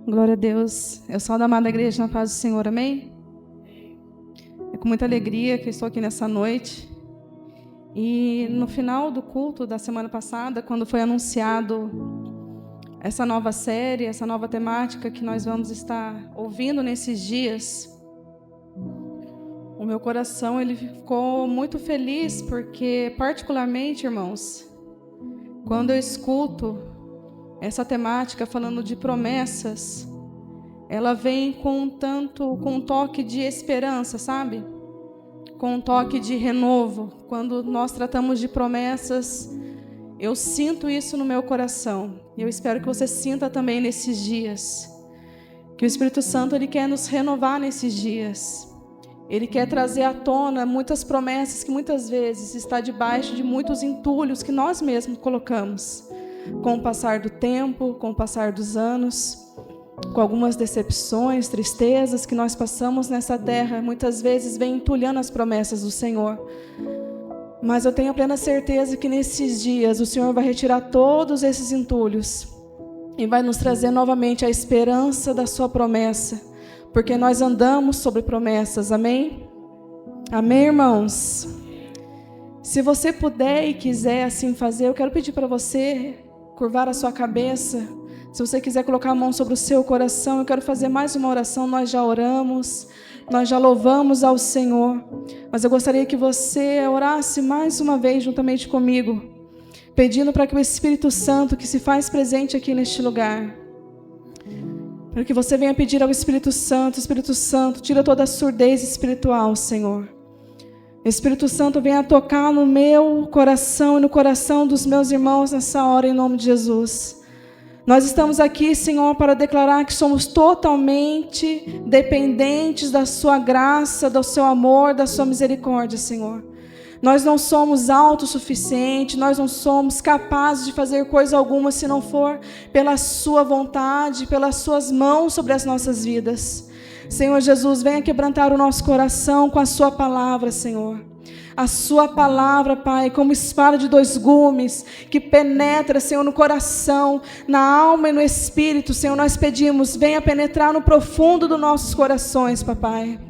Glória a Deus. Eu sou da amada igreja na paz do Senhor, amém? É com muita alegria que eu estou aqui nessa noite. E no final do culto da semana passada, quando foi anunciado essa nova série, essa nova temática que nós vamos estar ouvindo nesses dias, o meu coração ele ficou muito feliz, porque particularmente, irmãos, quando eu escuto essa temática falando de promessas, ela vem com um toque de esperança, sabe? Com um toque de renovo. Quando nós tratamos de promessas, eu sinto isso no meu coração. E eu espero que você sinta também nesses dias. Que o Espírito Santo ele quer nos renovar nesses dias. Ele quer trazer à tona muitas promessas que muitas vezes está debaixo de muitos entulhos que nós mesmos colocamos. Com o passar do tempo, com o passar dos anos, com algumas decepções, tristezas que nós passamos nessa terra, muitas vezes vem entulhando as promessas do Senhor. Mas eu tenho a plena certeza que nesses dias o Senhor vai retirar todos esses entulhos e vai nos trazer novamente a esperança da sua promessa, porque nós andamos sobre promessas, amém? Amém, irmãos? Se você puder e quiser assim fazer, eu quero pedir para você curvar a sua cabeça. Se você quiser colocar a mão sobre o seu coração, eu quero fazer mais uma oração. Nós já oramos, nós já louvamos ao Senhor, mas eu gostaria que você orasse mais uma vez juntamente comigo, pedindo para que o Espírito Santo que se faz presente aqui neste lugar, para que você venha pedir ao Espírito Santo, tira toda a surdez espiritual, Senhor. Espírito Santo, venha tocar no meu coração e no coração dos meus irmãos nessa hora, em nome de Jesus. Nós estamos aqui, Senhor, para declarar que somos totalmente dependentes da sua graça, do seu amor, da sua misericórdia, Senhor. Nós não somos autossuficientes, nós não somos capazes de fazer coisa alguma se não for pela sua vontade, pelas suas mãos sobre as nossas vidas. Senhor Jesus, venha quebrantar o nosso coração com a sua palavra, Senhor. A sua palavra, Pai, como espada de dois gumes, que penetra, Senhor, no coração, na alma e no espírito, Senhor, nós pedimos, venha penetrar no profundo dos nossos corações, Papai.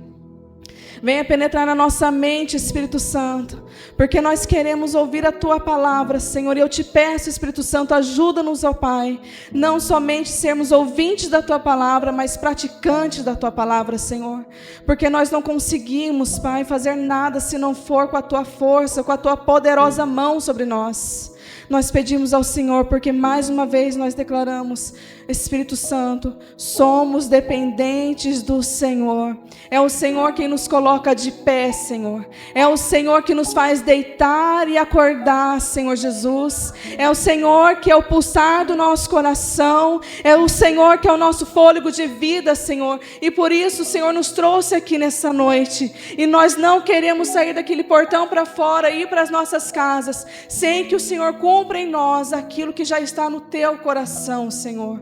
Venha penetrar na nossa mente, Espírito Santo, porque nós queremos ouvir a Tua palavra, Senhor, e eu te peço, Espírito Santo, ajuda-nos, ó Pai, não somente sermos ouvintes da Tua palavra, mas praticantes da Tua palavra, Senhor, porque nós não conseguimos, Pai, fazer nada se não for com a Tua força, com a Tua poderosa mão sobre nós. Nós pedimos ao Senhor, porque mais uma vez nós declaramos, Espírito Santo, somos dependentes do Senhor. É o Senhor quem nos coloca de pé, Senhor. É o Senhor que nos faz deitar e acordar, Senhor Jesus. É o Senhor que é o pulsar do nosso coração. É o Senhor que é o nosso fôlego de vida, Senhor. E por isso o Senhor nos trouxe aqui nessa noite. E nós não queremos sair daquele portão para fora e ir para as nossas casas, sem que o Senhor cumpra em nós aquilo que já está no teu coração, Senhor.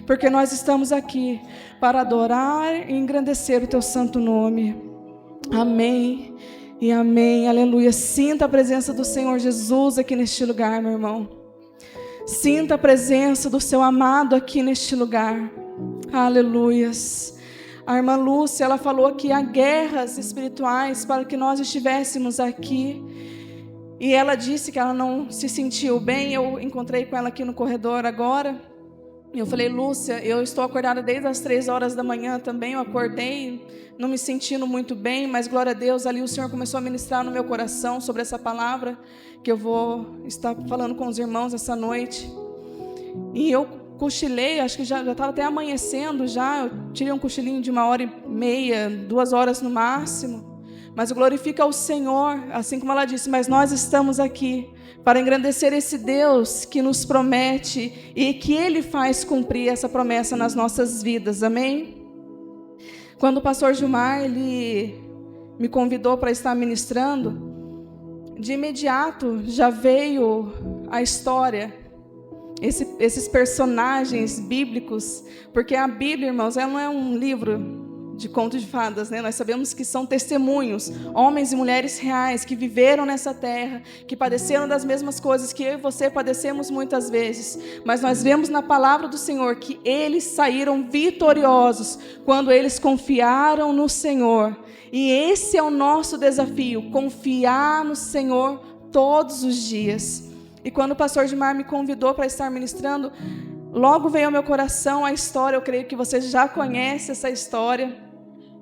Porque nós estamos aqui para adorar e engrandecer o teu santo nome. Amém e amém, aleluia. Sinta a presença do Senhor Jesus aqui neste lugar, meu irmão. Sinta a presença do seu amado aqui neste lugar. Aleluias. A irmã Lúcia, ela falou que há guerras espirituais para que nós estivéssemos aqui. E ela disse que ela não se sentiu bem. Eu encontrei com ela aqui no corredor agora. Eu falei, Lúcia, eu estou acordada desde as 3 horas da manhã também. Eu acordei não me sentindo muito bem, mas glória a Deus, ali o Senhor começou a ministrar no meu coração sobre essa palavra que eu vou estar falando com os irmãos essa noite. E eu cochilei, acho que já estava até amanhecendo já. Eu tirei um cochilinho de 1h30, 2 horas no máximo. Mas glorifica ao Senhor, assim como ela disse, mas nós estamos aqui para engrandecer esse Deus que nos promete e que Ele faz cumprir essa promessa nas nossas vidas, amém? Quando o pastor Gilmar, ele me convidou para estar ministrando, de imediato já veio a história, esses personagens bíblicos, porque a Bíblia, irmãos, ela não é um livro de conto de fadas, né? Nós sabemos que são testemunhos, homens e mulheres reais que viveram nessa terra, que padeceram das mesmas coisas que eu e você padecemos muitas vezes, mas nós vemos na palavra do Senhor que eles saíram vitoriosos quando eles confiaram no Senhor. E esse é o nosso desafio, confiar no Senhor todos os dias. E quando o pastor Gilmar me convidou para estar ministrando, logo veio ao meu coração a história, eu creio que você já conhece essa história,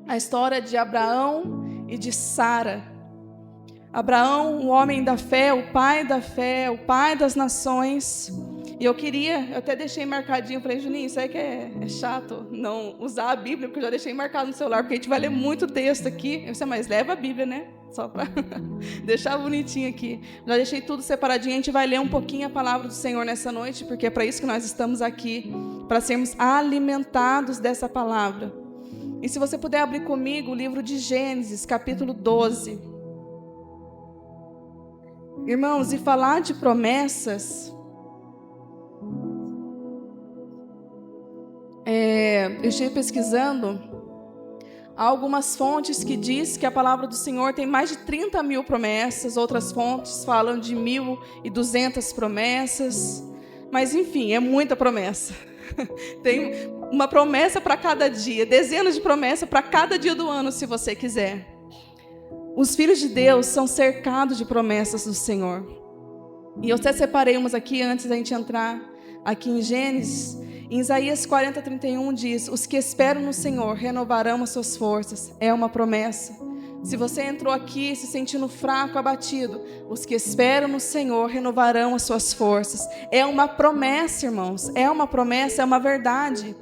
a história de Abraão e de Sara. Abraão, o homem da fé, o pai das nações. E eu até deixei marcadinho, falei, Juninho, isso aí que é chato, não usar a Bíblia, porque eu já deixei marcado no celular, porque a gente vai ler muito texto aqui. Eu disse, mas leva a Bíblia, né? Só para deixar bonitinho aqui. Já deixei tudo separadinho, a gente vai ler um pouquinho a palavra do Senhor nessa noite, porque é para isso que nós estamos aqui, para sermos alimentados dessa palavra. E se você puder abrir comigo o livro de Gênesis, capítulo 12. Irmãos, e falar de promessas, eu estive pesquisando algumas fontes que diz que a palavra do Senhor tem mais de 30 mil promessas, outras fontes falam de 1.200 promessas, mas enfim, é muita promessa. Tem uma promessa para cada dia, dezenas de promessas para cada dia do ano, se você quiser. Os filhos de Deus são cercados de promessas do Senhor. E eu até separei umas aqui antes da gente entrar aqui em Gênesis. Em Isaías 40:31 diz: os que esperam no Senhor renovarão as suas forças. É uma promessa. Se você entrou aqui se sentindo fraco, abatido, os que esperam no Senhor renovarão as suas forças. É uma promessa, irmãos. É uma promessa, é uma verdade.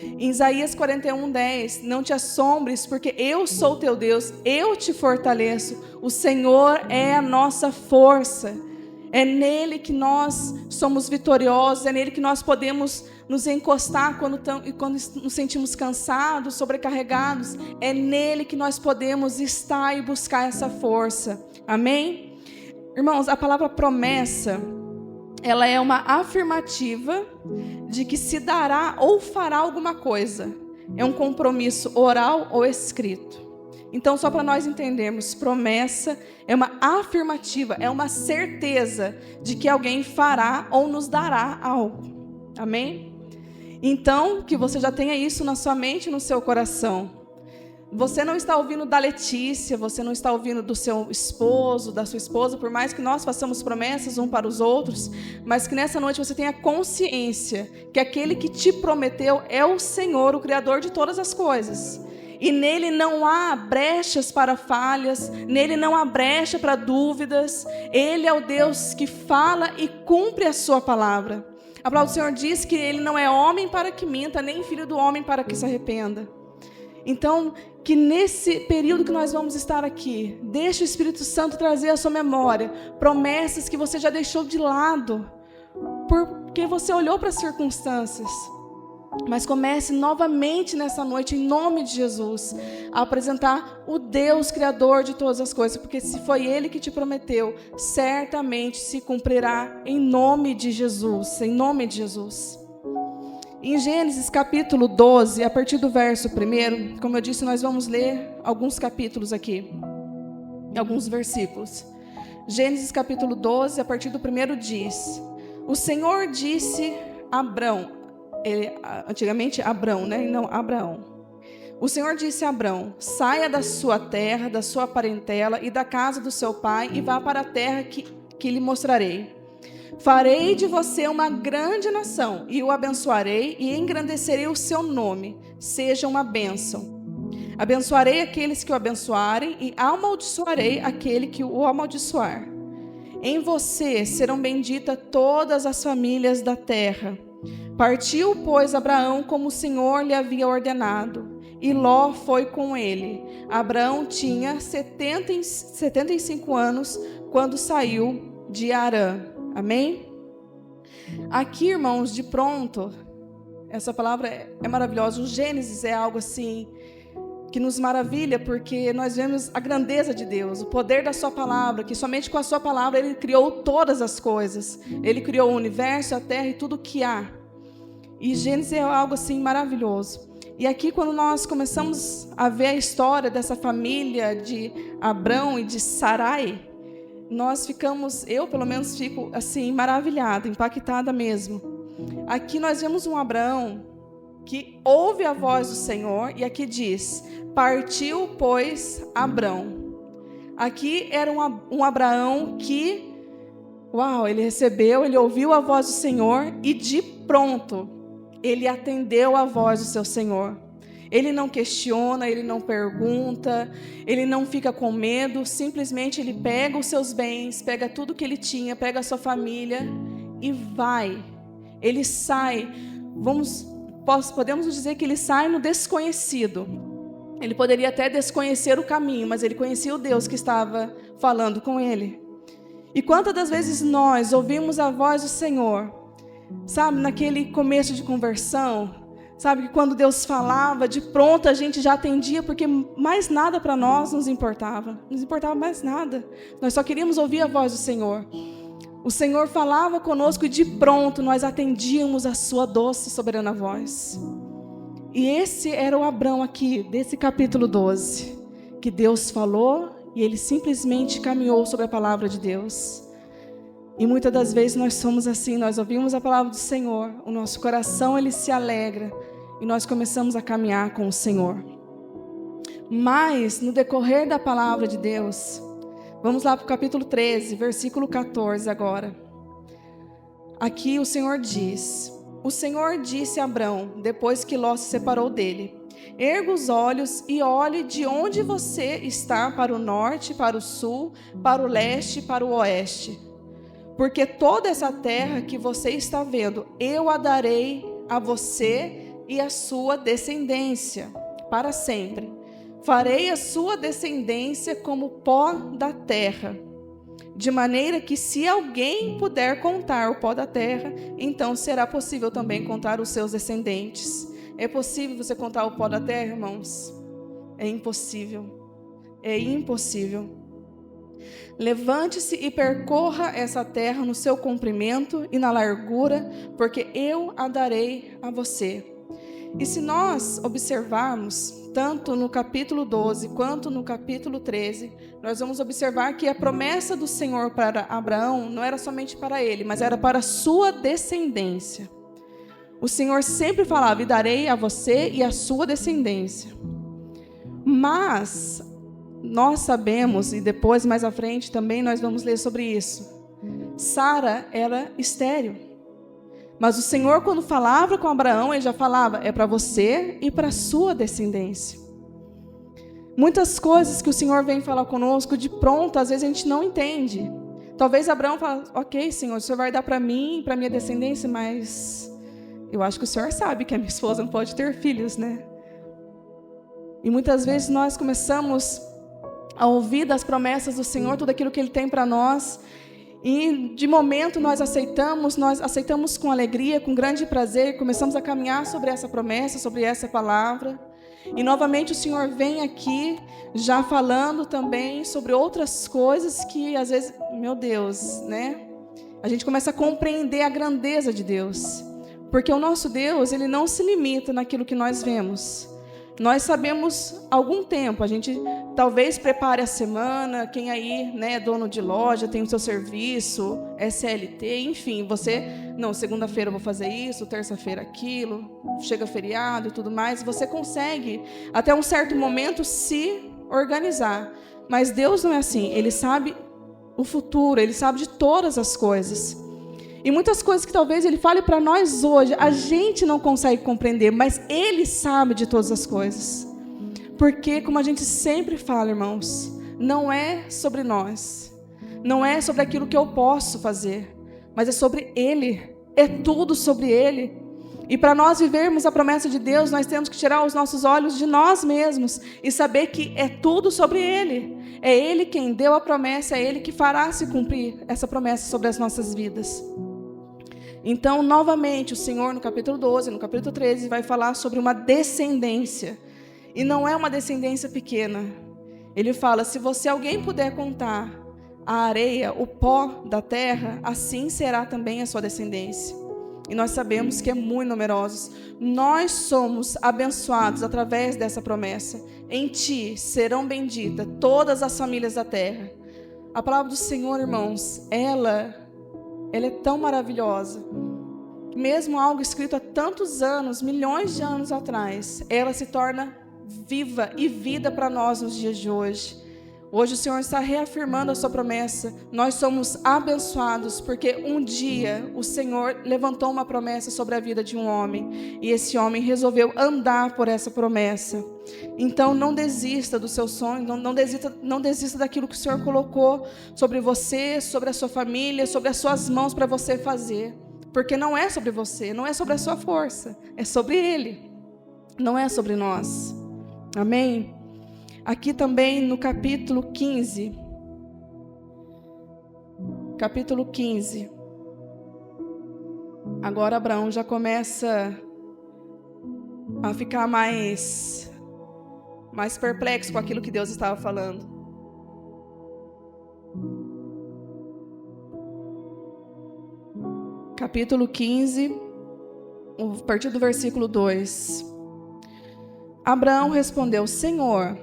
Em Isaías 41:10, não te assombres, porque eu sou teu Deus, eu te fortaleço. O Senhor é a nossa força. É nele que nós somos vitoriosos, é nele que nós podemos nos encostar quando nos sentimos cansados, sobrecarregados. É nele que nós podemos estar e buscar essa força. Amém? Irmãos, a palavra promessa, ela é uma afirmativa de que se dará ou fará alguma coisa. É um compromisso oral ou escrito. Então, só para nós entendermos, promessa é uma afirmativa, é uma certeza de que alguém fará ou nos dará algo. Amém? Então, que você já tenha isso na sua mente e no seu coração. Você não está ouvindo da Letícia, você não está ouvindo do seu esposo, da sua esposa, por mais que nós façamos promessas um para os outros, mas que nessa noite você tenha consciência que aquele que te prometeu é o Senhor, o Criador de todas as coisas. E nele não há brechas para falhas, nele não há brecha para dúvidas. Ele é o Deus que fala e cumpre a sua palavra. A palavra do Senhor diz que ele não é homem para que minta, nem filho do homem para que se arrependa. Então, que nesse período que nós vamos estar aqui, deixe o Espírito Santo trazer à sua memória promessas que você já deixou de lado, porque você olhou para as circunstâncias. Mas comece novamente nessa noite, em nome de Jesus, a apresentar o Deus Criador de todas as coisas, porque se foi Ele que te prometeu, certamente se cumprirá em nome de Jesus, em nome de Jesus. Em Gênesis capítulo 12, a partir do verso 1, como eu disse, nós vamos ler alguns capítulos aqui, alguns versículos. Gênesis capítulo 12, a partir do 1 diz: o Senhor disse a Abrão, antigamente Abrão, né? Não, Abraão. O Senhor disse a Abrão: saia da sua terra, da sua parentela e da casa do seu pai e vá para a terra que lhe mostrarei. Farei de você uma grande nação e o abençoarei e engrandecerei o seu nome. Seja uma bênção. Abençoarei aqueles que o abençoarem e amaldiçoarei aquele que o amaldiçoar. Em você serão benditas todas as famílias da terra. Partiu, pois, Abraão como o Senhor lhe havia ordenado, e Ló foi com ele. Abraão tinha 75 anos quando saiu de Harã. Amém? Aqui, irmãos, de pronto, essa palavra é maravilhosa. O Gênesis é algo assim que nos maravilha, porque nós vemos a grandeza de Deus, o poder da sua palavra, que somente com a sua palavra Ele criou todas as coisas. Ele criou o universo, a terra e tudo o que há. E Gênesis é algo assim maravilhoso. E aqui, quando nós começamos a ver a história dessa família de Abrão e de Sarai, nós ficamos, eu pelo menos fico assim, maravilhada, impactada mesmo. Aqui nós vemos um Abraão que ouve a voz do Senhor, e aqui diz: partiu, pois, Abrão. Aqui era um Abraão que, ele ouviu a voz do Senhor e de pronto, ele atendeu a voz do seu Senhor. Ele não questiona, ele não pergunta, ele não fica com medo, simplesmente ele pega os seus bens, pega tudo que ele tinha, pega a sua família e vai. Ele sai, podemos dizer que ele sai no desconhecido. Ele poderia até desconhecer o caminho, mas ele conhecia o Deus que estava falando com ele. E quantas das vezes nós ouvimos a voz do Senhor, sabe, naquele começo de conversão, sabe, que quando Deus falava, de pronto a gente já atendia, porque mais nada para nós nos importava mais nada. Nós só queríamos ouvir a voz do Senhor. O Senhor falava conosco e de pronto nós atendíamos a sua doce e soberana voz. E esse era o Abrão aqui, desse capítulo 12, que Deus falou e ele simplesmente caminhou sobre a palavra de Deus. E muitas das vezes nós somos assim, nós ouvimos a palavra do Senhor, o nosso coração ele se alegra e nós começamos a caminhar com o Senhor. Mas no decorrer da palavra de Deus, vamos lá para o capítulo 13, versículo 14 agora. Aqui o Senhor diz: o Senhor disse a Abrão, depois que Ló se separou dele: erga os olhos e olhe de onde você está, para o norte, para o sul, para o leste, para o oeste. Porque toda essa terra que você está vendo, eu a darei a você e a sua descendência para sempre. Farei a sua descendência como pó da terra, de maneira que se alguém puder contar o pó da terra, então será possível também contar os seus descendentes. É possível você contar o pó da terra, irmãos? É impossível. É impossível. Levante-se e percorra essa terra no seu comprimento e na largura, porque eu a darei a você. E se nós observarmos, tanto no capítulo 12 quanto no capítulo 13, nós vamos observar que a promessa do Senhor para Abraão não era somente para ele, mas era para a sua descendência. O Senhor sempre falava: e darei a você e a sua descendência. Mas nós sabemos, e depois mais à frente também nós vamos ler sobre isso, Sara era estéril. Mas o Senhor, quando falava com Abraão, ele já falava: é para você e para a sua descendência. Muitas coisas que o Senhor vem falar conosco, de pronto, às vezes a gente não entende. Talvez Abraão fale: ok, Senhor, o Senhor vai dar para mim e para a minha descendência, mas eu acho que o Senhor sabe que a minha esposa não pode ter filhos, né? E muitas vezes nós começamos a ouvir das promessas do Senhor, tudo aquilo que Ele tem para nós, e de momento nós aceitamos com alegria, com grande prazer, começamos a caminhar sobre essa promessa, sobre essa palavra. E novamente o Senhor vem aqui, já falando também sobre outras coisas que às vezes, meu Deus, né? A gente começa a compreender a grandeza de Deus. Porque o nosso Deus, Ele não se limita naquilo que nós vemos. Nós sabemos algum tempo, a gente talvez prepare a semana, quem aí, né, é dono de loja, tem o seu serviço, SLT, enfim, segunda-feira eu vou fazer isso, terça-feira aquilo, chega feriado e tudo mais, você consegue até um certo momento se organizar, mas Deus não é assim, Ele sabe o futuro, Ele sabe de todas as coisas. E muitas coisas que talvez Ele fale para nós hoje, a gente não consegue compreender, mas Ele sabe de todas as coisas. Porque, como a gente sempre fala, irmãos, não é sobre nós, não é sobre aquilo que eu posso fazer, mas é sobre Ele, é tudo sobre Ele. E para nós vivermos a promessa de Deus, nós temos que tirar os nossos olhos de nós mesmos e saber que é tudo sobre Ele. É Ele quem deu a promessa, é Ele que fará se cumprir essa promessa sobre as nossas vidas. Então, novamente, o Senhor, no capítulo 12, no capítulo 13, vai falar sobre uma descendência. E não é uma descendência pequena. Ele fala: se alguém puder contar a areia, o pó da terra, assim será também a sua descendência. E nós sabemos que é muito numerosos. Nós somos abençoados através dessa promessa. Em ti serão benditas todas as famílias da terra. A palavra do Senhor, irmãos, ela é tão maravilhosa. Mesmo algo escrito há tantos anos, milhões de anos atrás, ela se torna viva e vida para nós nos dias de hoje. Hoje o Senhor está reafirmando a sua promessa. Nós somos abençoados porque um dia o Senhor levantou uma promessa sobre a vida de um homem. E esse homem resolveu andar por essa promessa. Então não desista do seu sonho, não desista daquilo que o Senhor colocou sobre você, sobre a sua família, sobre as suas mãos para você fazer. Porque não é sobre você, não é sobre a sua força, é sobre Ele. Não é sobre nós. Amém? Aqui também no capítulo 15. Capítulo 15. Agora Abraão já começa a ficar mais perplexo com aquilo que Deus estava falando. Capítulo 15, a partir do versículo 2. Abraão respondeu: Senhor,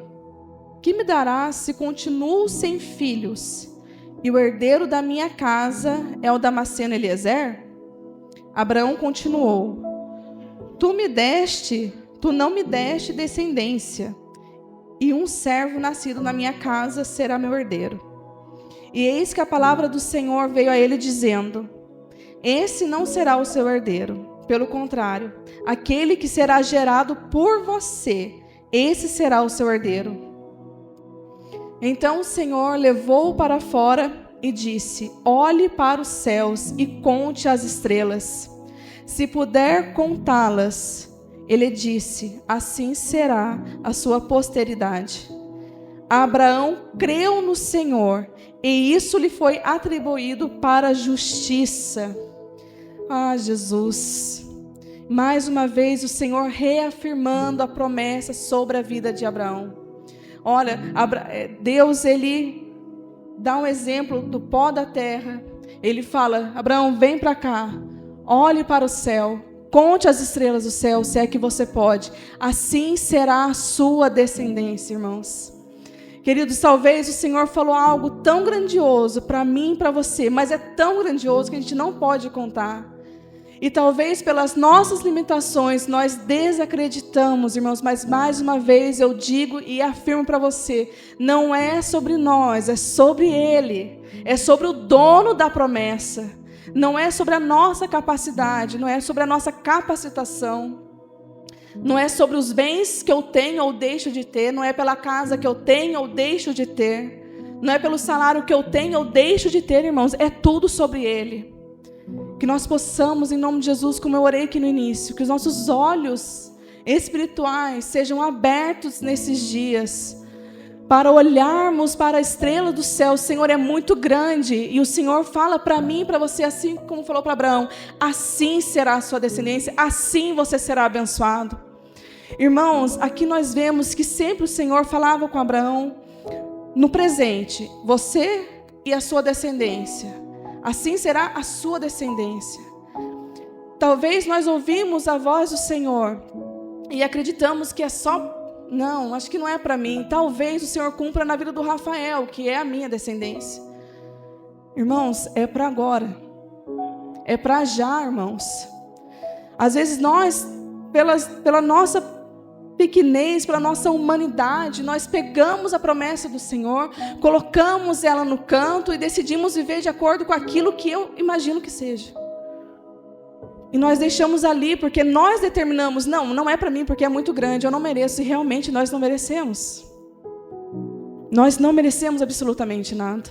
que me darás se continuo sem filhos, e o herdeiro da minha casa é o Damasceno Eliezer? Abraão continuou: Tu não me deste descendência, e um servo nascido na minha casa será meu herdeiro. E eis que a palavra do Senhor veio a ele dizendo: Esse não será o seu herdeiro, pelo contrário, aquele que será gerado por você, esse será o seu herdeiro. Então o Senhor levou-o para fora e disse: Olhe para os céus e conte as estrelas. Se puder contá-las. Ele disse: Assim será a sua posteridade. Abraão creu no Senhor, e isso lhe foi atribuído para a justiça. Ah, Jesus! Mais uma vez o Senhor reafirmando a promessa sobre a vida de Abraão. Olha, Deus, ele dá um exemplo do pó da terra. Ele fala: Abraão, vem para cá, olhe para o céu, conte as estrelas do céu, se é que você pode. Assim será a sua descendência, irmãos. Queridos, talvez o Senhor falou algo tão grandioso para mim e para você, mas é tão grandioso que a gente não pode contar. E talvez pelas nossas limitações nós desacreditamos, irmãos, mas mais uma vez eu digo e afirmo para você, não é sobre nós, é sobre Ele, é sobre o dono da promessa, não é sobre a nossa capacidade, não é sobre a nossa capacitação, não é sobre os bens que eu tenho ou deixo de ter, não é pela casa que eu tenho ou deixo de ter, não é pelo salário que eu tenho ou deixo de ter, irmãos, é tudo sobre Ele. Que nós possamos, em nome de Jesus, como eu orei aqui no início, que os nossos olhos espirituais sejam abertos nesses dias, para olharmos para a estrela do céu. O Senhor é muito grande, e o Senhor fala para mim e para você, assim como falou para Abraão: assim será a sua descendência, assim você será abençoado. Irmãos, aqui nós vemos que sempre o Senhor falava com Abraão, no presente, você e a sua descendência. Assim será a sua descendência. Talvez nós ouvimos a voz do Senhor e acreditamos que é só... Não, acho que não é para mim. Talvez o Senhor cumpra na vida do Rafael, que é a minha descendência. Irmãos, é para agora. É para já, irmãos. Às vezes nós, pela nossa pequenez, pela nossa humanidade, nós pegamos a promessa do Senhor, colocamos ela no canto e decidimos viver de acordo com aquilo que eu imagino que seja. E nós deixamos ali porque nós determinamos: não é para mim porque é muito grande, eu não mereço. E realmente nós não merecemos. Nós não merecemos absolutamente nada.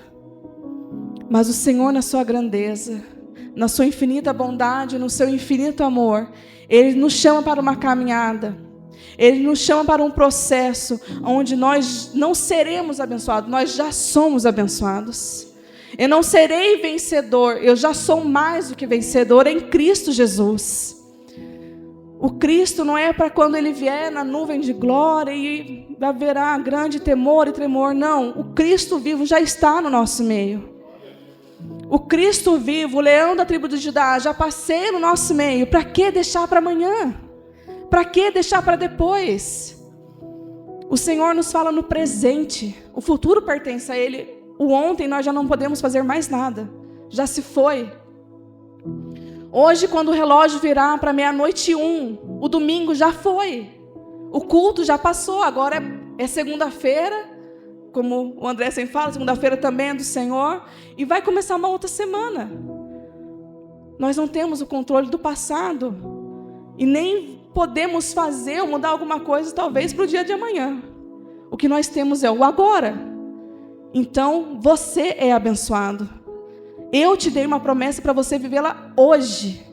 Mas o Senhor, na sua grandeza, na sua infinita bondade, no seu infinito amor, Ele nos chama para uma caminhada. Ele nos chama para um processo onde nós não seremos abençoados, nós já somos abençoados. Eu não serei vencedor, eu já sou mais do que vencedor em Cristo Jesus. O Cristo não é para quando Ele vier na nuvem de glória e haverá grande temor e tremor, não. O Cristo vivo já está no nosso meio. O Cristo vivo, o leão da tribo de Judá, já passei no nosso meio. Para que deixar para amanhã? Para que deixar para depois? O Senhor nos fala no presente. O futuro pertence a Ele. O ontem nós já não podemos fazer mais nada. Já se foi. Hoje, quando o relógio virar para 00:01, o domingo já foi. O culto já passou. Agora é segunda-feira. Como o André sempre fala, segunda-feira também é do Senhor. E vai começar uma outra semana. Nós não temos o controle do passado. E nem podemos fazer ou mudar alguma coisa, talvez, para o dia de amanhã. O que nós temos é o agora. Então, você é abençoado. Eu te dei uma promessa para você vivê-la hoje.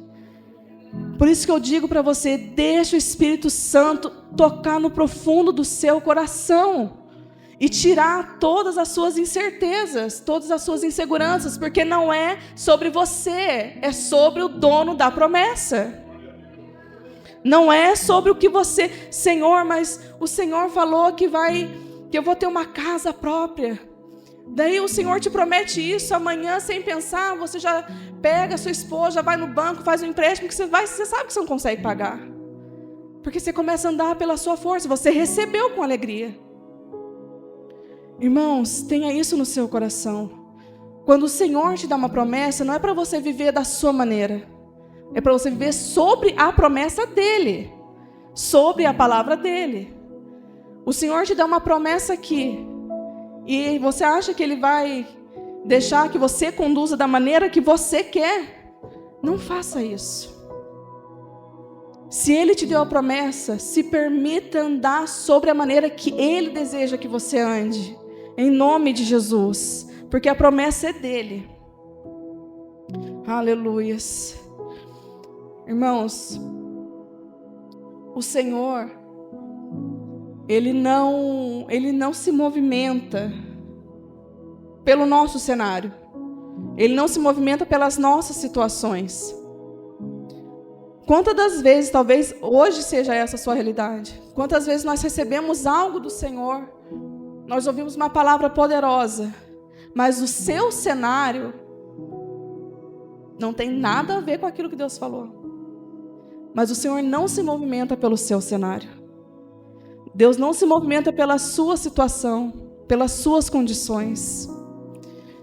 Por isso que eu digo para você, deixa o Espírito Santo tocar no profundo do seu coração. E tirar todas as suas incertezas, todas as suas inseguranças, porque não é sobre você, é sobre o dono da promessa. Não é sobre o que você, Senhor, mas o Senhor falou que eu vou ter uma casa própria. Daí o Senhor te promete isso, amanhã, sem pensar, você já pega a sua esposa, já vai no banco, faz um empréstimo, que você sabe que você não consegue pagar. Porque você começa a andar pela sua força, você recebeu com alegria. Irmãos, tenha isso no seu coração. Quando o Senhor te dá uma promessa, não é para você viver da sua maneira. É para você viver sobre a promessa dEle. Sobre a palavra dEle. O Senhor te dá uma promessa aqui. E você acha que Ele vai deixar que você conduza da maneira que você quer? Não faça isso. Se Ele te deu a promessa, se permita andar sobre a maneira que Ele deseja que você ande. Em nome de Jesus. Porque a promessa é dEle. Aleluias. Irmãos, o Senhor, Ele não se movimenta pelo nosso cenário. Ele não se movimenta pelas nossas situações. Quantas das vezes, talvez hoje seja essa a sua realidade, quantas vezes nós recebemos algo do Senhor, nós ouvimos uma palavra poderosa, mas o seu cenário não tem nada a ver com aquilo que Deus falou. Mas o Senhor não se movimenta pelo seu cenário. Deus não se movimenta pela sua situação, pelas suas condições.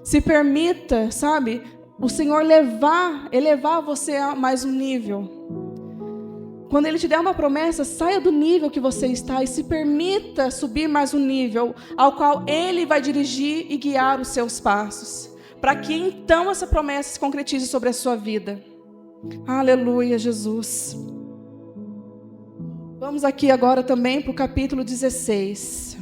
Se permita, sabe, o Senhor elevar você a mais um nível. Quando Ele te der uma promessa, saia do nível que você está e se permita subir mais um nível, ao qual Ele vai dirigir e guiar os seus passos, para que então essa promessa se concretize sobre a sua vida. Aleluia, Jesus. Vamos aqui agora também para o capítulo 16.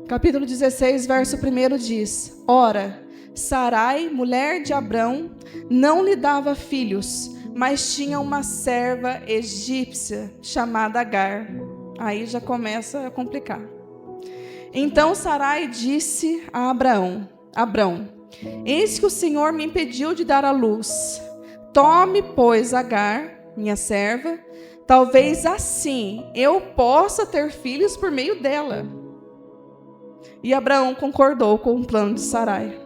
Capítulo 16, verso 1 diz: Ora, Sarai, mulher de Abrão, não lhe dava filhos, mas tinha uma serva egípcia chamada Agar. Aí já começa a complicar. Então Sarai disse a Abrão: Eis que o Senhor me impediu de dar à luz. Tome, pois, Agar, minha serva, talvez assim eu possa ter filhos por meio dela. E Abraão concordou com o plano de Sarai.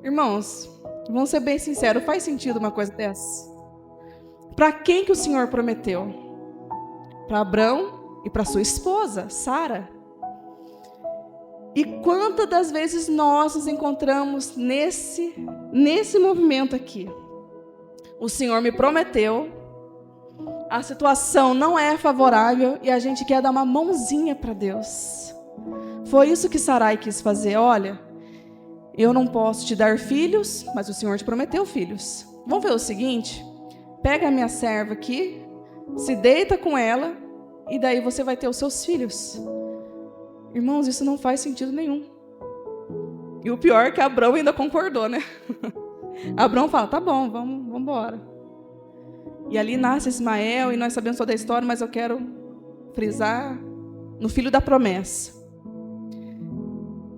Irmãos, vamos ser bem sinceros, faz sentido uma coisa dessa? Para quem que o Senhor prometeu? Para Abrão e para sua esposa, Sara. E quantas das vezes nós nos encontramos nesse movimento aqui? O Senhor me prometeu, a situação não é favorável e a gente quer dar uma mãozinha para Deus. Foi isso que Sarai quis fazer. Olha, eu não posso te dar filhos, mas o Senhor te prometeu filhos. Vamos ver o seguinte? Pega a minha serva aqui, se deita com ela e daí você vai ter os seus filhos. Irmãos, isso não faz sentido nenhum. E o pior é que Abrão ainda concordou, né? Abrão fala, tá bom, vamos embora. E ali nasce Ismael, e nós sabemos toda a história, mas eu quero frisar no filho da promessa.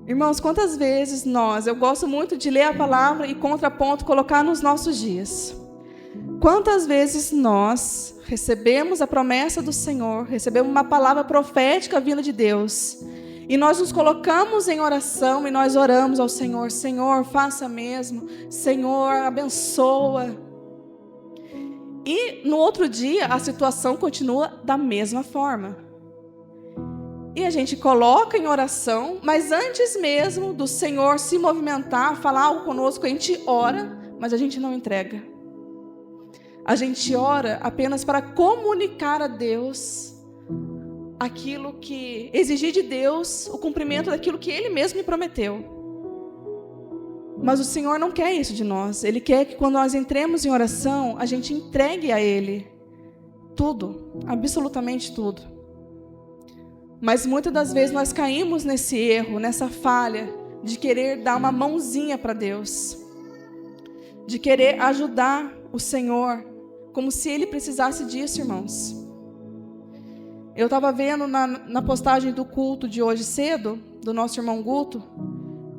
Irmãos, quantas vezes eu gosto muito de ler a palavra e contraponto, colocar nos nossos dias. Quantas vezes nós recebemos a promessa do Senhor, recebemos uma palavra profética vinda de Deus, E nós nos colocamos em oração e nós oramos ao Senhor. Senhor, faça mesmo. Senhor, abençoa. E no outro dia, a situação continua da mesma forma. E a gente coloca em oração, mas antes mesmo do Senhor se movimentar, falar algo conosco, a gente ora, mas a gente não entrega. A gente ora apenas para comunicar a Deus aquilo que, exigir de Deus o cumprimento daquilo que Ele mesmo me prometeu. Mas o Senhor não quer isso de nós. Ele quer que quando nós entremos em oração, a gente entregue a Ele tudo, absolutamente tudo. Mas muitas das vezes nós caímos nesse erro, nessa falha, de querer dar uma mãozinha para Deus, de querer ajudar o Senhor, como se Ele precisasse disso, irmãos. Eu estava vendo na postagem do culto de hoje cedo, do nosso irmão Guto,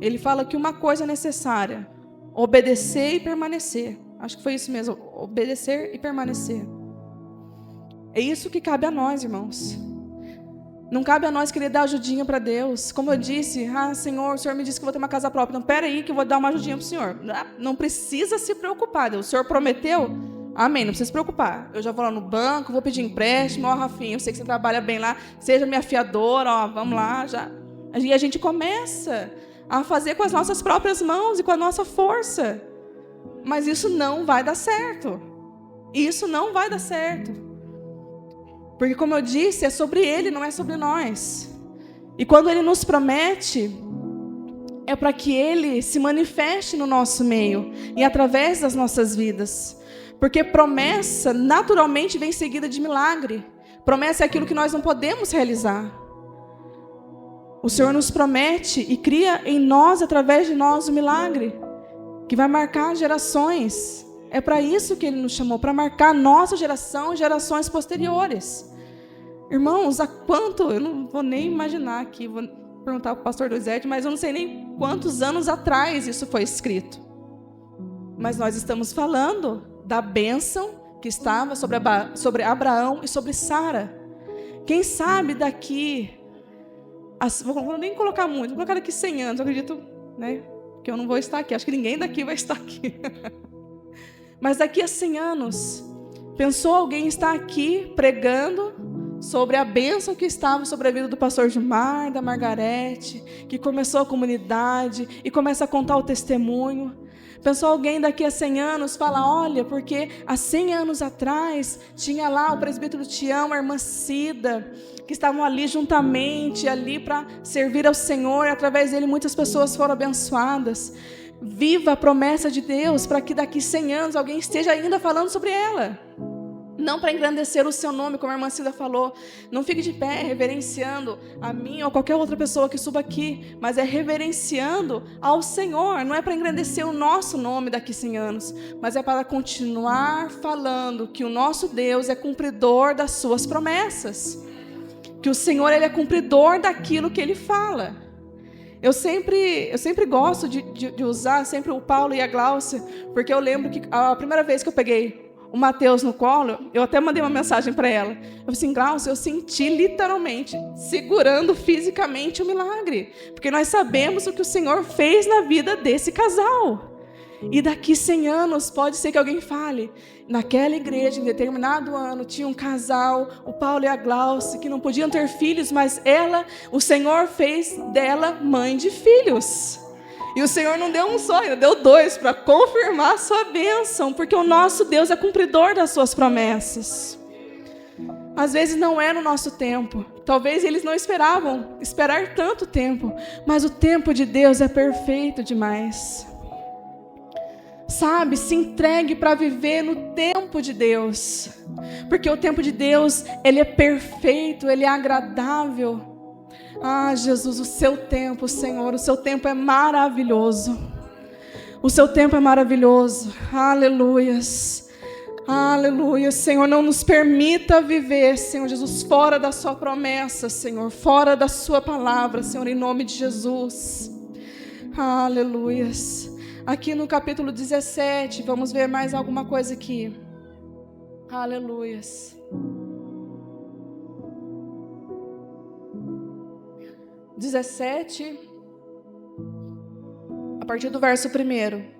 ele fala que uma coisa é necessária: obedecer e permanecer. Acho que foi isso mesmo, obedecer e permanecer. É isso que cabe a nós, irmãos. Não cabe a nós querer dar ajudinha para Deus. Como eu disse, Senhor, o Senhor me disse que eu vou ter uma casa própria. Não, peraí que eu vou dar uma ajudinha para o Senhor. Não precisa se preocupar. O Senhor prometeu? Amém, não precisa se preocupar. Eu já vou lá no banco, vou pedir empréstimo. Rafinha, eu sei que você trabalha bem lá. Seja minha fiadora, vamos lá. Já. E a gente começa a fazer com as nossas próprias mãos e com a nossa força. Mas isso não vai dar certo. Isso não vai dar certo. Porque, como eu disse, é sobre Ele, não é sobre nós. E quando Ele nos promete, é para que Ele se manifeste no nosso meio e através das nossas vidas. Porque promessa, naturalmente, vem seguida de milagre. Promessa é aquilo que nós não podemos realizar. O Senhor nos promete e cria em nós, através de nós, o milagre, que vai marcar gerações. É para isso que Ele nos chamou, para marcar a nossa geração e gerações posteriores. Irmãos, há quanto, eu não vou nem imaginar aqui, vou perguntar para o pastor Dozete, mas eu não sei nem quantos anos atrás isso foi escrito. Mas nós estamos falando da bênção que estava sobre Abraão e sobre Sara. Quem sabe daqui, vou nem colocar muito, vou colocar daqui 100 anos, eu acredito, né, que eu não vou estar aqui, acho que ninguém daqui vai estar aqui. Mas daqui a 100 anos, pensou alguém estar aqui pregando sobre a bênção que estava sobre a vida do pastor Gilmar, da Margarete, que começou a comunidade e começa a contar o testemunho. Pensou alguém daqui a 100 anos, fala, olha, porque há 100 anos atrás, tinha lá o presbítero Tião, a irmã Cida, que estavam ali juntamente, ali para servir ao Senhor, e através dele muitas pessoas foram abençoadas. Viva a promessa de Deus, para que daqui 100 anos alguém esteja ainda falando sobre ela. Não para engrandecer o seu nome, como a irmã Cida falou. Não fique de pé reverenciando a mim ou qualquer outra pessoa que suba aqui, mas é reverenciando ao Senhor. Não é para engrandecer o nosso nome daqui 100 anos, mas é para continuar falando que o nosso Deus é cumpridor das suas promessas. Que o Senhor, Ele é cumpridor daquilo que Ele fala. Eu sempre gosto de usar sempre o Paulo e a Gláucia, porque eu lembro que a primeira vez que eu peguei o Mateus no colo, eu até mandei uma mensagem para ela. Eu falei assim, Gláucia, eu senti literalmente, segurando fisicamente o milagre. Porque nós sabemos o que o Senhor fez na vida desse casal. E daqui 100 anos, pode ser que alguém fale, naquela igreja, em determinado ano, tinha um casal, o Paulo e a Gláucia, que não podiam ter filhos, mas o Senhor fez dela mãe de filhos. E o Senhor não deu um só, Ele deu 2 para confirmar a sua bênção, porque o nosso Deus é cumpridor das suas promessas. Às vezes não é no nosso tempo, talvez eles não esperavam esperar tanto tempo, mas o tempo de Deus é perfeito demais. Sabe, se entregue para viver no tempo de Deus, porque o tempo de Deus, Ele é perfeito, Ele é agradável. Jesus, o seu tempo, Senhor, o seu tempo é maravilhoso. O seu tempo é maravilhoso. Aleluias. Aleluia, Senhor, não nos permita viver, Senhor Jesus, fora da sua promessa, Senhor, fora da sua palavra, Senhor, em nome de Jesus. Aleluias. Aqui no capítulo 17, vamos ver mais alguma coisa aqui. Aleluias. 17, a partir do verso 1.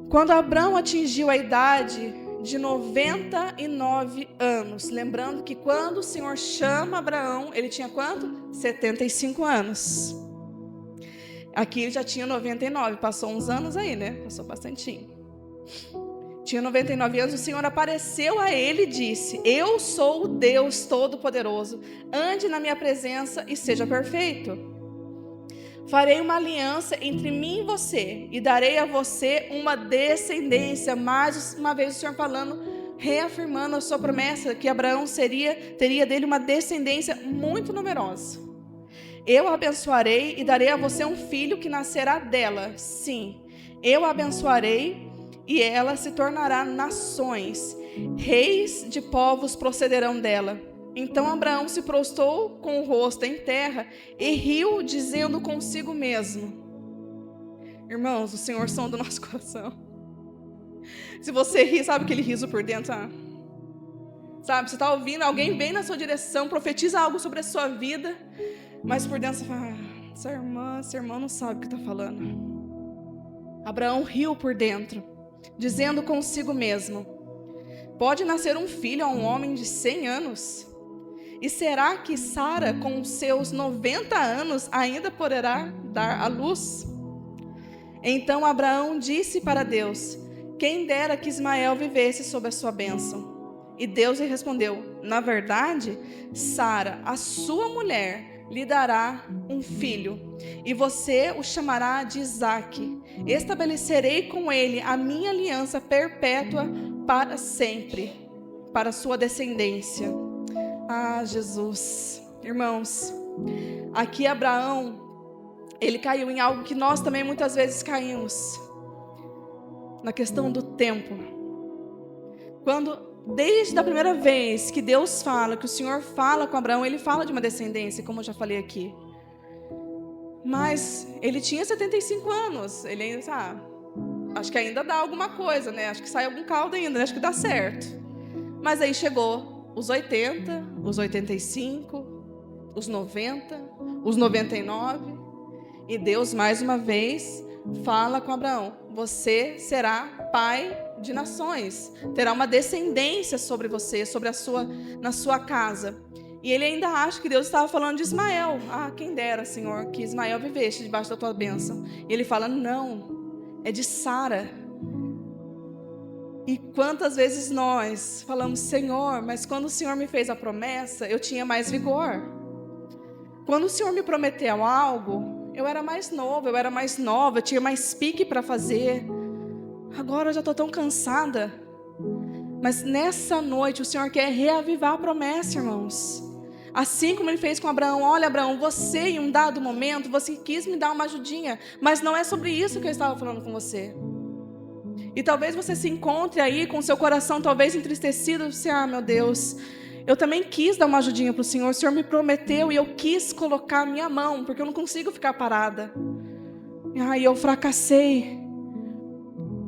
Quando Abrão atingiu a idade de 99 anos, lembrando que quando o Senhor chama Abraão, ele tinha quanto? 75 anos. Aqui ele já tinha 99, passou uns anos aí, né? Passou bastantinho. Tinha 99 anos, o Senhor apareceu a ele e disse: eu sou o Deus Todo-Poderoso, ande na minha presença e seja perfeito. Farei uma aliança entre mim e você, e darei a você uma descendência. Mais uma vez o Senhor falando, reafirmando a sua promessa, que Abraão teria dele uma descendência muito numerosa. Eu a abençoarei e darei a você um filho que nascerá dela. Sim, eu a abençoarei e ela se tornará nações. Reis de povos procederão dela. Então Abraão se prostrou com o rosto em terra e riu, dizendo consigo mesmo. Irmãos, o Senhor sonda o nosso coração. Se você ri, sabe aquele riso por dentro? Sabe, você está ouvindo, alguém vem na sua direção, profetiza algo sobre a sua vida, mas por dentro você fala, essa irmã não sabe o que está falando. Abraão riu por dentro, dizendo consigo mesmo, pode nascer um filho a um homem de 100 anos? E será que Sara, com seus 90 anos, ainda poderá dar à luz? Então Abraão disse para Deus, quem dera que Ismael vivesse sob a sua bênção. E Deus lhe respondeu, na verdade, Sara, a sua mulher, lhe dará um filho, e você o chamará de Isaque. Estabelecerei com ele a minha aliança perpétua para sempre, para sua descendência. Jesus. Irmãos, aqui Abraão, ele caiu em algo que nós também muitas vezes caímos, na questão do tempo. Desde a primeira vez que Deus fala, que o Senhor fala com Abraão, ele fala de uma descendência, como eu já falei aqui. Mas ele tinha 75 anos, ele ainda, acho que ainda dá alguma coisa, né? Acho que sai algum caldo ainda, né? Acho que dá certo. Mas aí chegou os 80, os 85, os 90, os 99, e Deus mais uma vez fala com Abraão, você será pai de nações, terá uma descendência sobre você, na sua casa. E ele ainda acha que Deus estava falando de Ismael. Quem dera, Senhor, que Ismael vivesse debaixo da tua bênção. E ele fala, não, é de Sara. E quantas vezes nós falamos, Senhor, mas quando o Senhor me fez a promessa, eu tinha mais vigor. Quando o Senhor me prometeu algo, eu era mais novo, eu era mais nova, eu tinha mais pique para fazer. Agora eu já estou tão cansada. Mas nessa noite o Senhor quer reavivar a promessa, irmãos. Assim como ele fez com Abraão, olha Abraão, você em um dado momento, você quis me dar uma ajudinha, mas não é sobre isso que eu estava falando com você. E talvez você se encontre aí com o seu coração talvez entristecido, você, meu Deus, eu também quis dar uma ajudinha para o Senhor me prometeu e eu quis colocar a minha mão, porque eu não consigo ficar parada. E eu fracassei.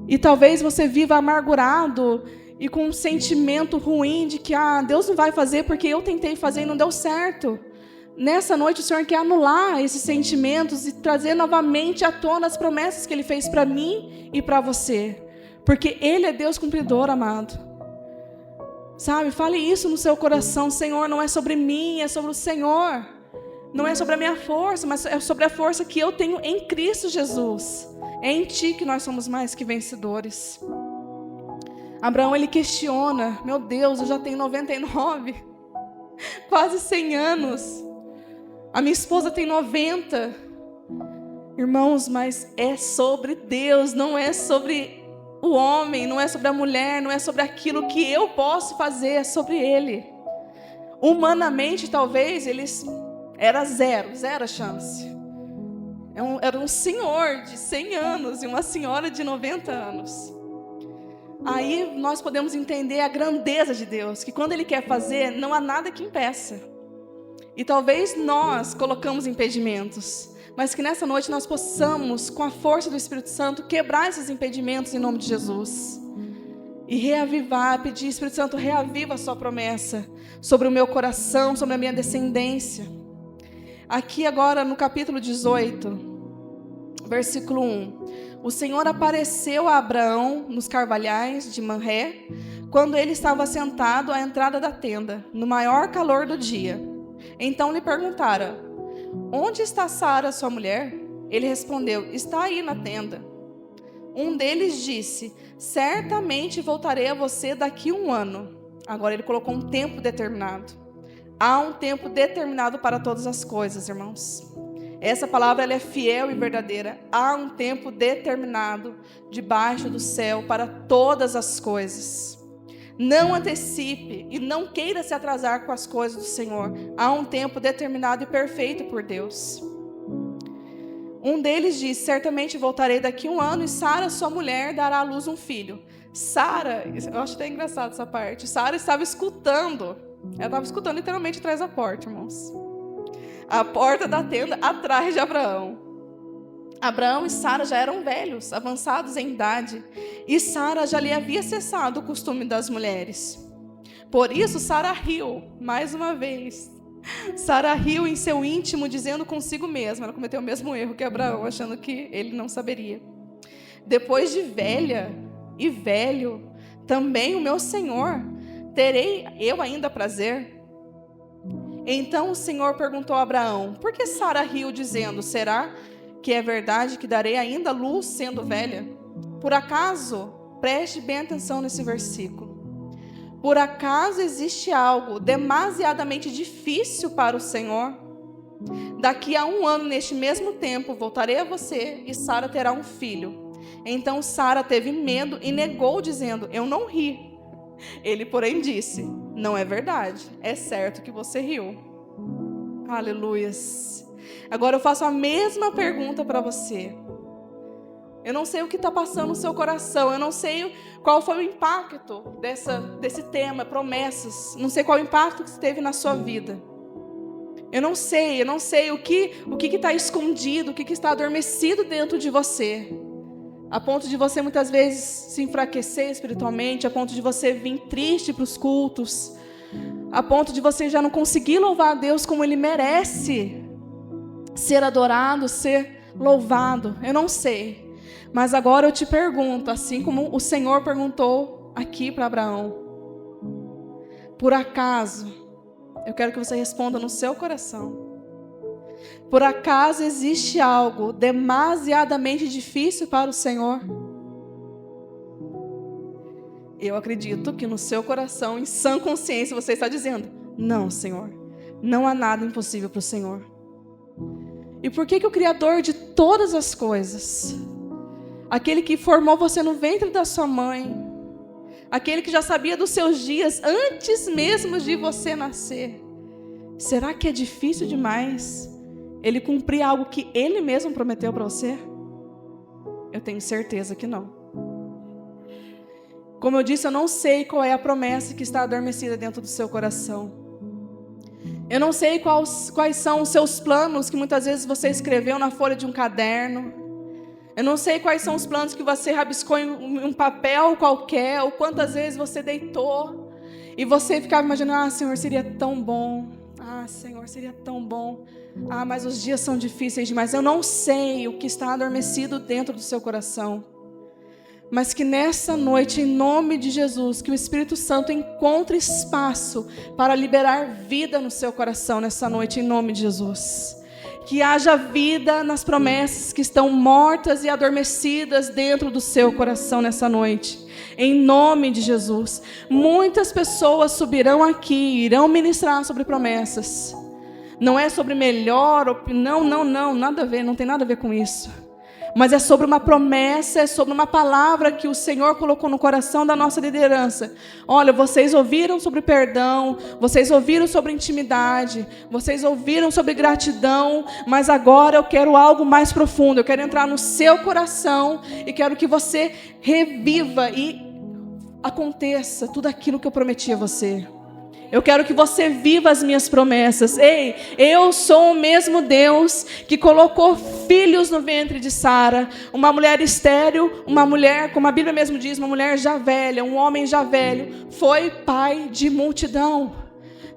E talvez você viva amargurado e com um sentimento ruim de que, Deus não vai fazer porque eu tentei fazer e não deu certo. Nessa noite o Senhor quer anular esses sentimentos e trazer novamente à tona as promessas que Ele fez para mim e para você. Porque Ele é Deus cumpridor, amado. Sabe, fale isso no seu coração. Senhor, não é sobre mim, é sobre o Senhor. Não é sobre a minha força, mas é sobre a força que eu tenho em Cristo Jesus. É em Ti que nós somos mais que vencedores. Abraão, ele questiona, meu Deus, eu já tenho 99, quase 100 anos. A minha esposa tem 90. Irmãos, mas é sobre Deus, não é sobre o homem, não é sobre a mulher, não é sobre aquilo que eu posso fazer, é sobre Ele. Humanamente, talvez, era zero chance. Era um senhor de 100 anos e uma senhora de 90 anos. Aí nós podemos entender a grandeza de Deus, que quando Ele quer fazer, não há nada que impeça. E talvez nós colocamos impedimentos, mas que nessa noite nós possamos, com a força do Espírito Santo, quebrar esses impedimentos em nome de Jesus. E reavivar, pedir, Espírito Santo, reaviva a sua promessa sobre o meu coração, sobre a minha descendência. Aqui agora no capítulo 18, versículo 1. O Senhor apareceu a Abraão nos carvalhais de Manré, quando ele estava sentado à entrada da tenda, no maior calor do dia. Então lhe perguntaram: onde está Sara, sua mulher? Ele respondeu: está aí na tenda. Um deles disse: certamente voltarei a você daqui a 1 ano. Agora ele colocou um tempo determinado. Há um tempo determinado para todas as coisas, irmãos. Essa palavra ela é fiel e verdadeira. Há um tempo determinado debaixo do céu para todas as coisas. Não antecipe e não queira se atrasar com as coisas do Senhor. Há um tempo determinado e perfeito por Deus. Um deles disse: certamente voltarei daqui a 1 ano e Sara, sua mulher, dará à luz um filho. Sara, eu acho até engraçado essa parte. Sara estava escutando. Ela estava escutando literalmente atrás da porta, irmãos. A porta da tenda atrás de Abraão. Abraão e Sara já eram velhos, avançados em idade, e Sara já lhe havia cessado o costume das mulheres. Por isso Sara riu, mais uma vez. Sara riu em seu íntimo, dizendo consigo mesma. Ela cometeu o mesmo erro que Abraão, achando que ele não saberia. Depois de velha e velho, também o meu Senhor, terei eu ainda prazer? Então o Senhor perguntou a Abraão: por que Sara riu, dizendo: será que é verdade que darei ainda luz sendo velha? Por acaso, preste bem atenção nesse versículo. Por acaso existe algo demasiadamente difícil para o Senhor? Daqui a 1 ano, neste mesmo tempo, voltarei a você e Sara terá um filho. Então Sara teve medo e negou, dizendo: eu não ri. Ele, porém, disse: não é verdade, é certo que você riu. Aleluias. Agora eu faço a mesma pergunta para você. Eu não sei o que está passando no seu coração. Eu não sei qual foi o impacto desse tema, promessas. Não sei qual o impacto que teve na sua vida. Eu não sei o que está escondido, o que está adormecido dentro de você. A ponto de você muitas vezes se enfraquecer espiritualmente, a ponto de você vir triste para os cultos, a ponto de você já não conseguir louvar a Deus como Ele merece ser adorado, ser louvado. Eu não sei. Mas agora eu te pergunto, assim como o Senhor perguntou aqui para Abraão: por acaso, eu quero que você responda no seu coração, por acaso existe algo demasiadamente difícil para o Senhor? Eu acredito que no seu coração, em sã consciência, você está dizendo: não, Senhor, não há nada impossível para o Senhor. E por que o Criador de todas as coisas, aquele que formou você no ventre da sua mãe, aquele que já sabia dos seus dias antes mesmo de você nascer, será que é difícil demais Ele cumprir algo que Ele mesmo prometeu para você? Eu tenho certeza que não. Como eu disse, eu não sei qual é a promessa que está adormecida dentro do seu coração. Eu não sei quais são os seus planos que muitas vezes você escreveu na folha de um caderno. Eu não sei quais são os planos que você rabiscou em um papel qualquer, ou quantas vezes você deitou e você ficava imaginando: ah, Senhor, seria tão bom. Ah, Senhor, seria tão bom. Ah, mas os dias são difíceis demais. Eu não sei o que está adormecido dentro do seu coração. Mas que nessa noite, em nome de Jesus, que o Espírito Santo encontre espaço para liberar vida no seu coração nessa noite, em nome de Jesus. Que haja vida nas promessas que estão mortas e adormecidas dentro do seu coração nessa noite, em nome de Jesus. Muitas pessoas subirão aqui, irão ministrar sobre promessas. Não é sobre melhor, não, nada a ver, não tem nada a ver com isso. Mas é sobre uma promessa, é sobre uma palavra que o Senhor colocou no coração da nossa liderança. Olha, vocês ouviram sobre perdão, vocês ouviram sobre intimidade, vocês ouviram sobre gratidão, mas agora eu quero algo mais profundo. Eu quero entrar no seu coração e quero que você reviva e aconteça tudo aquilo que eu prometi a você. Eu quero que você viva as minhas promessas. Ei, eu sou o mesmo Deus que colocou filhos no ventre de Sara. Uma mulher estéril, uma mulher, como a Bíblia mesmo diz, uma mulher já velha, um homem já velho, foi pai de multidão.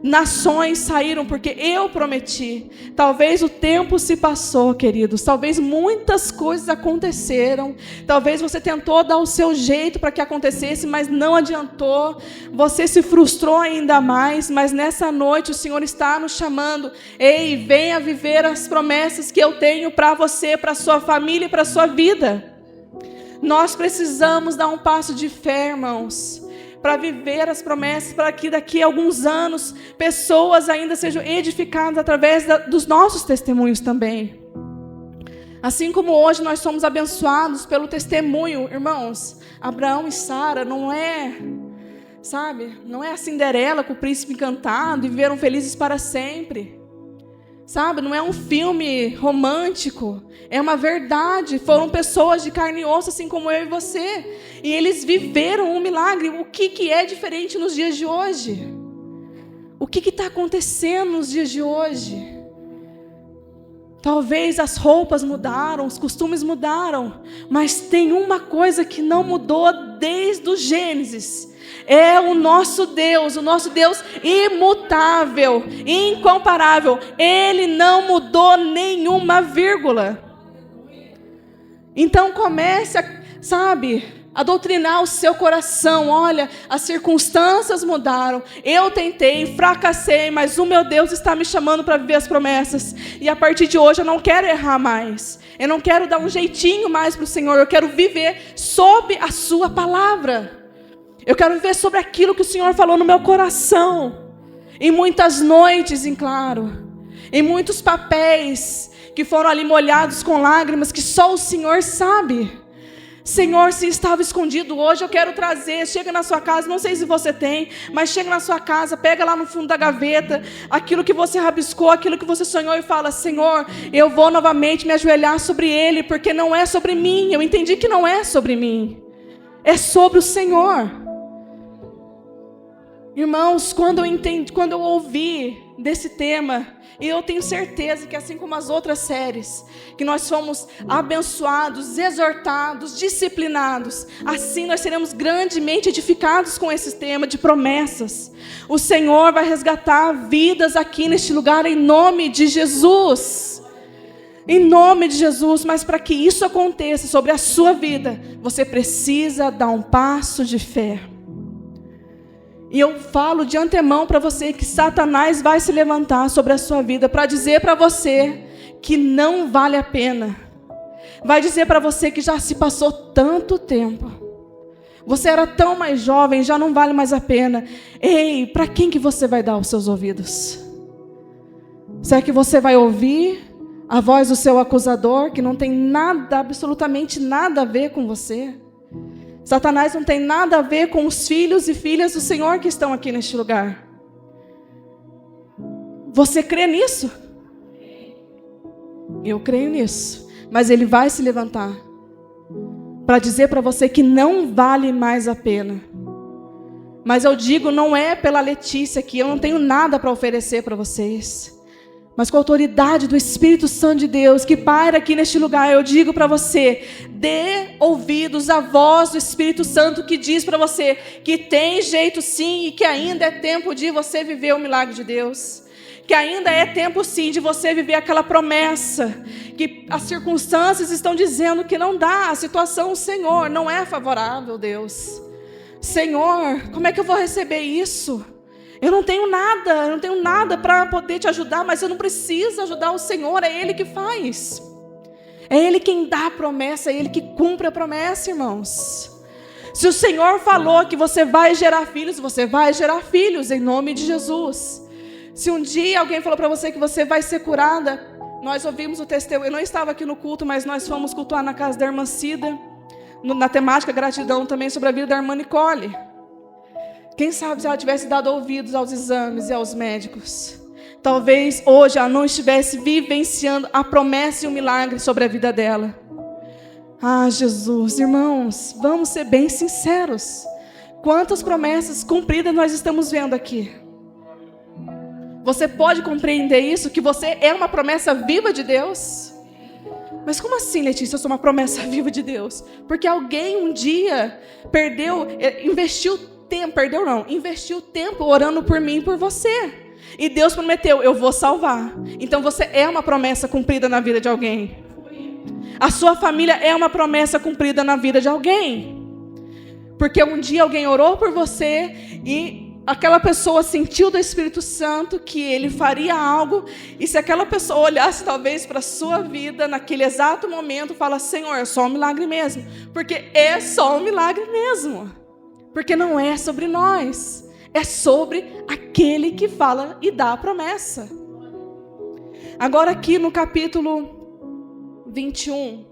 Nações saíram porque eu prometi. Talvez o tempo se passou, queridos. Talvez muitas coisas aconteceram. Talvez você tentou dar o seu jeito para que acontecesse, mas não adiantou. Você se frustrou ainda mais. Mas nessa noite o Senhor está nos chamando. Ei, venha viver as promessas que eu tenho para você, para sua família e para sua vida. Nós precisamos dar um passo de fé, irmãos, para viver as promessas, para que daqui a alguns anos pessoas ainda sejam edificadas através dos nossos testemunhos também. Assim como hoje nós somos abençoados pelo testemunho, irmãos, Abraão e Sara não é a Cinderela com o príncipe encantado e viveram felizes para sempre. Não é um filme romântico, é uma verdade. Foram pessoas de carne e osso, assim como eu e você. E eles viveram um milagre. O que é diferente nos dias de hoje? O que está acontecendo nos dias de hoje? Talvez as roupas mudaram, os costumes mudaram, mas tem uma coisa que não mudou desde o Gênesis. É o nosso Deus imutável, incomparável. Ele não mudou nenhuma vírgula. Então comece a doutrinar o seu coração. Olha, as circunstâncias mudaram. Eu tentei, fracassei, mas o meu Deus está me chamando para viver as promessas. E a partir de hoje eu não quero errar mais. Eu não quero dar um jeitinho mais para o Senhor. Eu quero viver sob a sua palavra. Eu quero viver sobre aquilo que o Senhor falou no meu coração. Em muitas noites, em claro. Em muitos papéis que foram ali molhados com lágrimas que só o Senhor sabe. Senhor, se estava escondido hoje, eu quero trazer. Chega na sua casa, não sei se você tem, mas chega na sua casa, pega lá no fundo da gaveta aquilo que você rabiscou, aquilo que você sonhou e fala: Senhor, eu vou novamente me ajoelhar sobre Ele, porque não é sobre mim. Eu entendi que não é sobre mim, é sobre o Senhor. Irmãos, quando eu ouvi desse tema, e eu tenho certeza que assim como as outras séries, que nós fomos abençoados, exortados, disciplinados, assim nós seremos grandemente edificados com esse tema de promessas. O Senhor vai resgatar vidas aqui neste lugar em nome de Jesus. Em nome de Jesus, mas para que isso aconteça sobre a sua vida, você precisa dar um passo de fé. E eu falo de antemão para você que Satanás vai se levantar sobre a sua vida para dizer para você que não vale a pena. Vai dizer para você que já se passou tanto tempo. Você era tão mais jovem, já não vale mais a pena. Ei, para quem que você vai dar os seus ouvidos? Será que você vai ouvir a voz do seu acusador, que não tem nada, absolutamente nada a ver com você? Satanás não tem nada a ver com os filhos e filhas do Senhor que estão aqui neste lugar. Você crê nisso? Eu creio nisso. Mas ele vai se levantar para dizer para você que não vale mais a pena. Mas eu digo, não é pela Letícia aqui, eu não tenho nada para oferecer para vocês. Mas com a autoridade do Espírito Santo de Deus, que paira aqui neste lugar, eu digo para você, dê ouvidos à voz do Espírito Santo que diz para você que tem jeito sim e que ainda é tempo de você viver o milagre de Deus. Que ainda é tempo sim de você viver aquela promessa, que as circunstâncias estão dizendo que não dá, a situação, Senhor, não é favorável, Deus. Senhor, como é que eu vou receber isso? Eu não tenho nada para poder te ajudar, mas eu não preciso ajudar o Senhor, é Ele que faz. É Ele quem dá a promessa, é Ele que cumpre a promessa, irmãos. Se o Senhor falou que você vai gerar filhos, você vai gerar filhos, em nome de Jesus. Se um dia alguém falou para você que você vai ser curada, nós ouvimos o testemunho, eu não estava aqui no culto, mas nós fomos cultuar na casa da irmã Cida, na temática gratidão também sobre a vida da irmã Nicole. Quem sabe se ela tivesse dado ouvidos aos exames e aos médicos, talvez hoje ela não estivesse vivenciando a promessa e o milagre sobre a vida dela. Ah, Jesus, irmãos, vamos ser bem sinceros. Quantas promessas cumpridas nós estamos vendo aqui? Você pode compreender isso, que você é uma promessa viva de Deus? Mas como assim, Letícia, eu sou uma promessa viva de Deus? Porque alguém um dia investiu tempo orando por mim e por você. E Deus prometeu, eu vou salvar. Então você é uma promessa cumprida na vida de alguém. A sua família é uma promessa cumprida na vida de alguém. Porque um dia alguém orou por você e aquela pessoa sentiu do Espírito Santo que ele faria algo. E se aquela pessoa olhasse talvez para a sua vida naquele exato momento, fala, Senhor, é só um milagre mesmo. Porque é só um milagre mesmo. Porque não é sobre nós. É sobre aquele que fala e dá a promessa. Agora aqui no capítulo 21.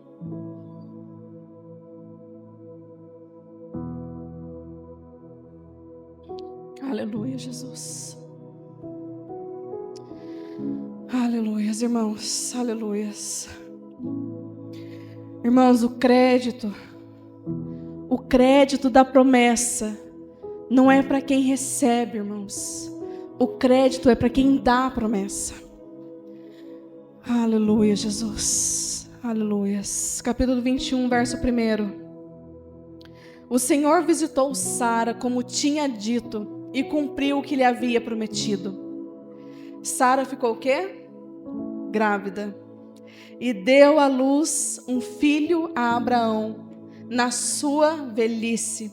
Aleluia, Jesus. Aleluia, irmãos. Aleluia. Irmãos, o crédito da promessa não é para quem recebe, irmãos. O crédito é para quem dá a promessa. Aleluia, Jesus. Aleluia. Capítulo 21, verso 1. O Senhor visitou Sara como tinha dito e cumpriu o que lhe havia prometido. Sara ficou o quê? Grávida. E deu à luz um filho a Abraão na sua velhice.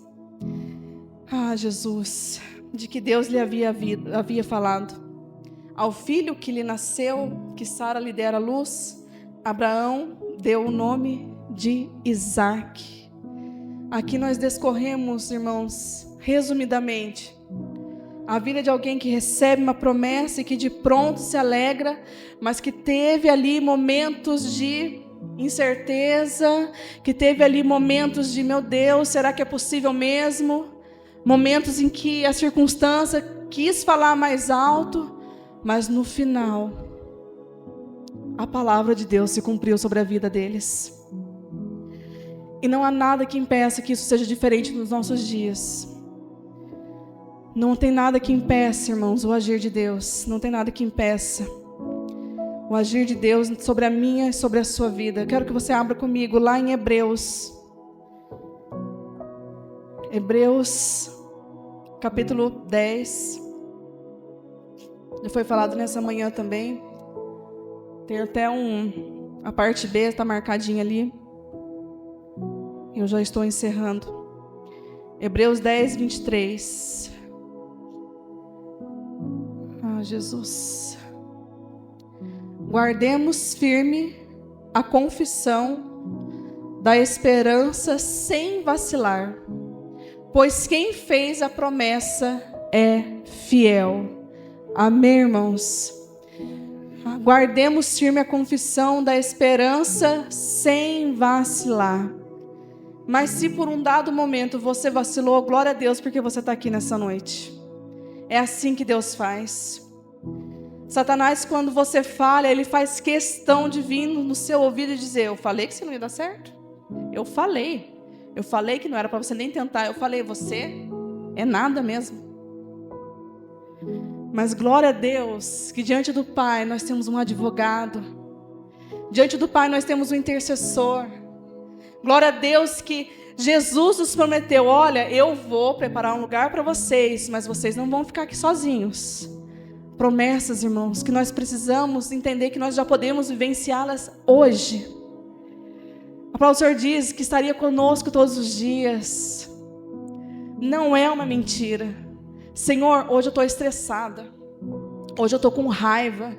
Ah, Jesus, de que Deus lhe havia falado. Ao filho que lhe nasceu, que Sara lhe dera à luz, Abraão deu o nome de Isaque. Aqui nós discorremos, irmãos, resumidamente, a vida de alguém que recebe uma promessa e que de pronto se alegra, mas que teve ali momentos de incerteza, que teve ali momentos de, meu Deus, será que é possível mesmo? Momentos em que a circunstância quis falar mais alto, mas no final, a palavra de Deus se cumpriu sobre a vida deles. E não há nada que impeça que isso seja diferente nos nossos dias. Não tem nada que impeça, irmãos, o agir de Deus. Não tem nada que impeça o agir de Deus sobre a minha e sobre a sua vida. Eu quero que você abra comigo lá em Hebreus. Hebreus, capítulo 10. Já foi falado nessa manhã também. Tem até a parte B, está marcadinha ali. Eu já estou encerrando. Hebreus 10, 23. Ah, Jesus. Guardemos firme a confissão da esperança sem vacilar, pois quem fez a promessa é fiel. Amém, irmãos? Guardemos firme a confissão da esperança sem vacilar. Mas se por um dado momento você vacilou, glória a Deus, porque você está aqui nessa noite. É assim que Deus faz. Satanás, quando você falha, ele faz questão de vir no seu ouvido e dizer, eu falei que você não ia dar certo. Eu falei que não era para você nem tentar. Eu falei, você é nada mesmo. Mas glória a Deus, que diante do Pai nós temos um advogado. Diante do Pai nós temos um intercessor. Glória a Deus que Jesus nos prometeu, olha, eu vou preparar um lugar para vocês, mas vocês não vão ficar aqui sozinhos. Promessas, irmãos, que nós precisamos entender que nós já podemos vivenciá-las hoje. A palavra do Senhor diz que estaria conosco todos os dias. Não é uma mentira. Senhor, hoje eu estou estressada. Hoje eu estou com raiva.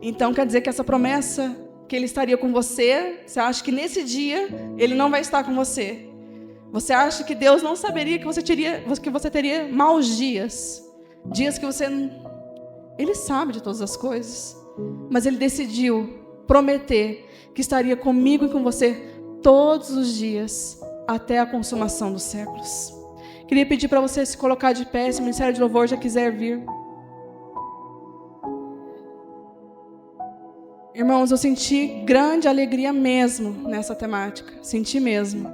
Então quer dizer que essa promessa que Ele estaria com você, você acha que nesse dia Ele não vai estar com você? Você acha que Deus não saberia que você teria maus dias? Dias que você... Ele sabe de todas as coisas. Mas Ele decidiu prometer que estaria comigo e com você todos os dias, até a consumação dos séculos. Queria pedir para você se colocar de pé, se o Ministério de Louvor já quiser vir. Irmãos, eu senti grande alegria mesmo nessa temática. Senti mesmo.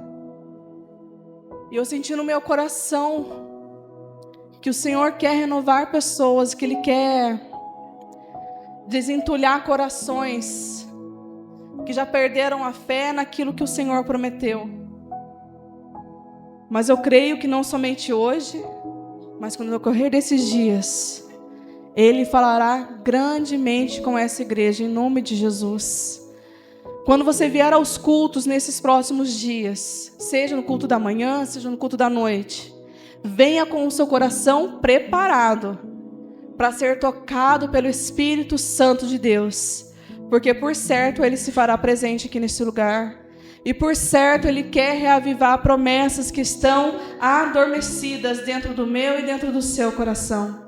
E eu senti no meu coração que o Senhor quer renovar pessoas, que Ele quer desentulhar corações que já perderam a fé naquilo que o Senhor prometeu. Mas eu creio que não somente hoje, mas quando no decorrer desses dias, Ele falará grandemente com essa igreja, em nome de Jesus. Quando você vier aos cultos nesses próximos dias, seja no culto da manhã, seja no culto da noite, venha com o seu coração preparado para ser tocado pelo Espírito Santo de Deus, porque por certo Ele se fará presente aqui nesse lugar, e por certo Ele quer reavivar promessas que estão adormecidas dentro do meu e dentro do seu coração.